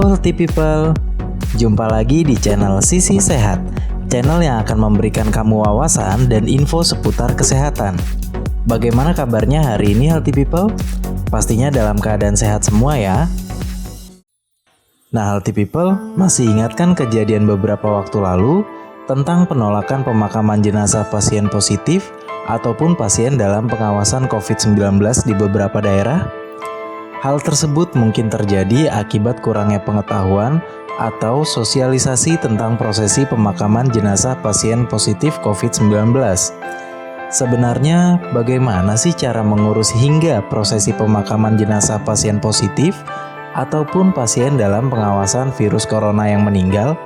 Halo Healthy People, jumpa lagi di channel Sisi Sehat, channel yang akan memberikan kamu wawasan dan info seputar kesehatan. Bagaimana kabarnya hari ini Healthy People? Pastinya dalam keadaan sehat semua ya. Nah Healthy People, masih ingatkan kejadian beberapa waktu lalu tentang penolakan pemakaman jenazah pasien positif ataupun pasien dalam pengawasan COVID-19 di beberapa daerah? Hal tersebut mungkin terjadi akibat kurangnya pengetahuan atau sosialisasi tentang prosesi pemakaman jenazah pasien positif COVID-19. Sebenarnya, bagaimana sih cara mengurus hingga prosesi pemakaman jenazah pasien positif ataupun pasien dalam pengawasan virus corona yang meninggal?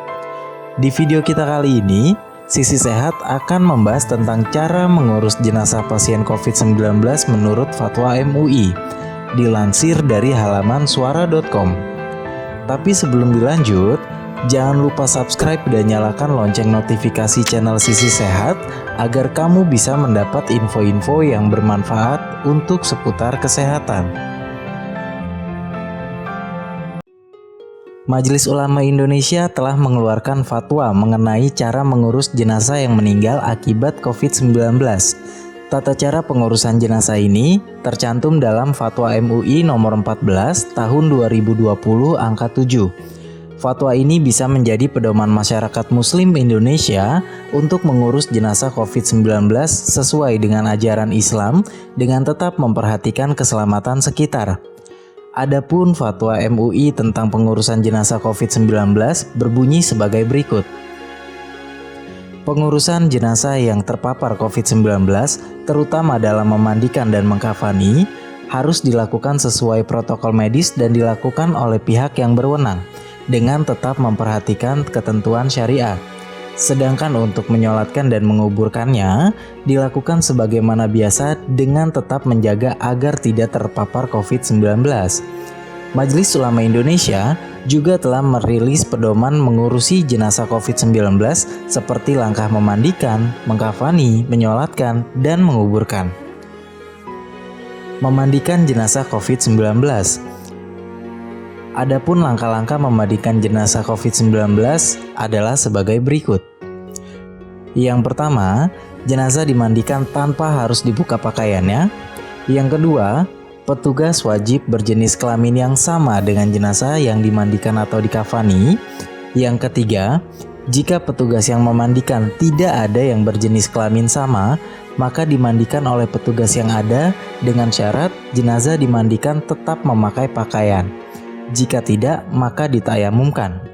Di video kita kali ini, Sisi Sehat akan membahas tentang cara mengurus jenazah pasien COVID-19 menurut Fatwa MUI. Dilansir dari halaman suara.com. Tapi sebelum dilanjut, jangan lupa subscribe dan nyalakan lonceng notifikasi channel Sisi Sehat agar kamu bisa mendapat info-info yang bermanfaat untuk seputar kesehatan. Majelis Ulama Indonesia telah mengeluarkan fatwa mengenai cara mengurus jenazah yang meninggal akibat COVID-19. Tata cara pengurusan jenazah ini tercantum dalam Fatwa MUI nomor 14 tahun 2020 angka 7. Fatwa ini bisa menjadi pedoman masyarakat muslim Indonesia untuk mengurus jenazah COVID-19 sesuai dengan ajaran Islam dengan tetap memperhatikan keselamatan sekitar. Adapun Fatwa MUI tentang pengurusan jenazah COVID-19 berbunyi sebagai berikut. Pengurusan jenazah yang terpapar COVID-19, terutama dalam memandikan dan mengkafani, harus dilakukan sesuai protokol medis dan dilakukan oleh pihak yang berwenang, dengan tetap memperhatikan ketentuan syariah. Sedangkan untuk menyolatkan dan menguburkannya, dilakukan sebagaimana biasa dengan tetap menjaga agar tidak terpapar COVID-19. Majelis Ulama Indonesia juga telah merilis pedoman mengurusi jenazah COVID-19 seperti langkah memandikan, mengkafani, menyolatkan, dan menguburkan. Memandikan jenazah COVID-19. Adapun langkah-langkah memandikan jenazah COVID-19 adalah sebagai berikut. Yang pertama, jenazah dimandikan tanpa harus dibuka pakaiannya. Yang kedua, petugas wajib berjenis kelamin yang sama dengan jenazah yang dimandikan atau dikafani. Yang ketiga, jika petugas yang memandikan tidak ada yang berjenis kelamin sama, maka dimandikan oleh petugas yang ada dengan syarat jenazah dimandikan tetap memakai pakaian. Jika tidak, maka ditayamumkan.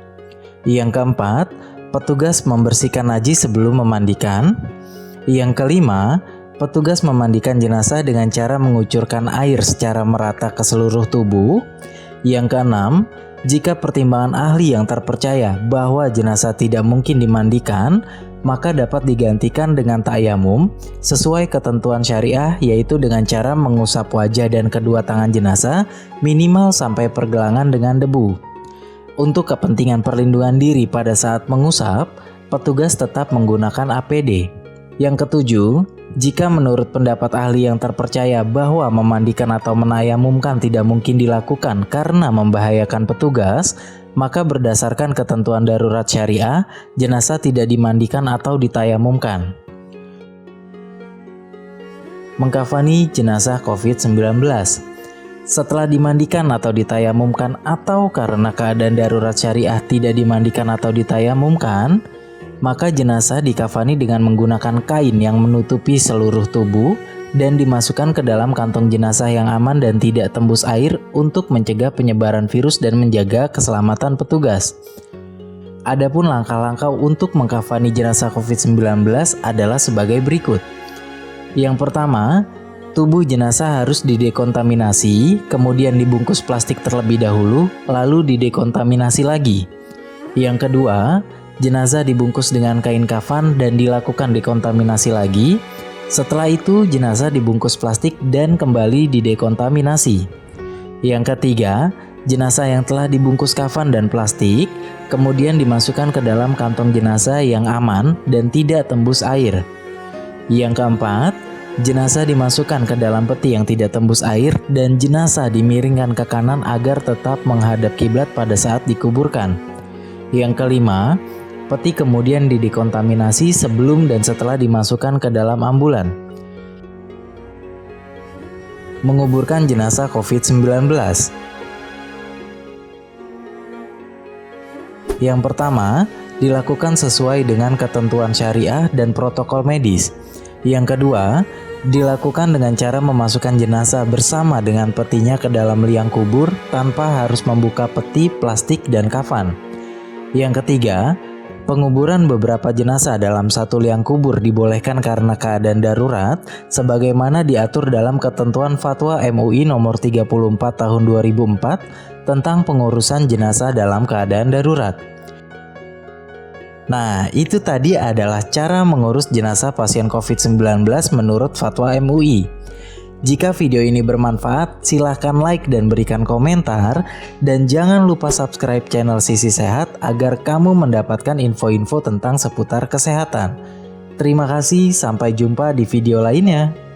Yang keempat, petugas membersihkan najis sebelum memandikan. Yang kelima, petugas memandikan jenazah dengan cara mengucurkan air secara merata ke seluruh tubuh. Yang keenam, jika pertimbangan ahli yang terpercaya bahwa jenazah tidak mungkin dimandikan, maka dapat digantikan dengan tayamum sesuai ketentuan syariah, yaitu dengan cara mengusap wajah dan kedua tangan jenazah minimal sampai pergelangan dengan debu. Untuk kepentingan perlindungan diri pada saat mengusap, petugas tetap menggunakan APD. Yang ketujuh, jika menurut pendapat ahli yang terpercaya bahwa memandikan atau menayamumkan tidak mungkin dilakukan karena membahayakan petugas, maka berdasarkan ketentuan darurat syariah, jenazah tidak dimandikan atau ditayamumkan. Mengkafani jenazah COVID-19. Setelah dimandikan atau ditayamumkan atau karena keadaan darurat syariah tidak dimandikan atau ditayamumkan, maka jenazah dikafani dengan menggunakan kain yang menutupi seluruh tubuh dan dimasukkan ke dalam kantong jenazah yang aman dan tidak tembus air untuk mencegah penyebaran virus dan menjaga keselamatan petugas. Adapun langkah-langkah untuk mengkafani jenazah COVID-19 adalah sebagai berikut. Yang pertama, tubuh jenazah harus didekontaminasi, kemudian dibungkus plastik terlebih dahulu, lalu didekontaminasi lagi. Yang kedua, jenazah dibungkus dengan kain kafan dan dilakukan dekontaminasi lagi. Setelah itu, jenazah dibungkus plastik dan kembali didekontaminasi. Yang ketiga, jenazah yang telah dibungkus kafan dan plastik kemudian dimasukkan ke dalam kantong jenazah yang aman dan tidak tembus air. Yang keempat, Jenazah dimasukkan ke dalam peti yang tidak tembus air dan jenazah dimiringkan ke kanan agar tetap menghadap kiblat pada saat dikuburkan. Yang kelima, peti kemudian didekontaminasi sebelum dan setelah dimasukkan ke dalam ambulan. Menguburkan jenazah COVID-19. Yang pertama, dilakukan sesuai dengan ketentuan syariah dan protokol medis. Yang kedua, dilakukan dengan cara memasukkan jenazah bersama dengan petinya ke dalam liang kubur tanpa harus membuka peti, plastik, dan kafan. Yang ketiga, penguburan beberapa jenazah dalam satu liang kubur dibolehkan karena keadaan darurat sebagaimana diatur dalam ketentuan Fatwa MUI nomor 34 tahun 2004 tentang pengurusan jenazah dalam keadaan darurat. Nah, itu tadi adalah cara mengurus jenazah pasien COVID-19 menurut Fatwa MUI. Jika video ini bermanfaat, silahkan like dan berikan komentar. Dan jangan lupa subscribe channel Sisi Sehat agar kamu mendapatkan info-info tentang seputar kesehatan. Terima kasih, sampai jumpa di video lainnya.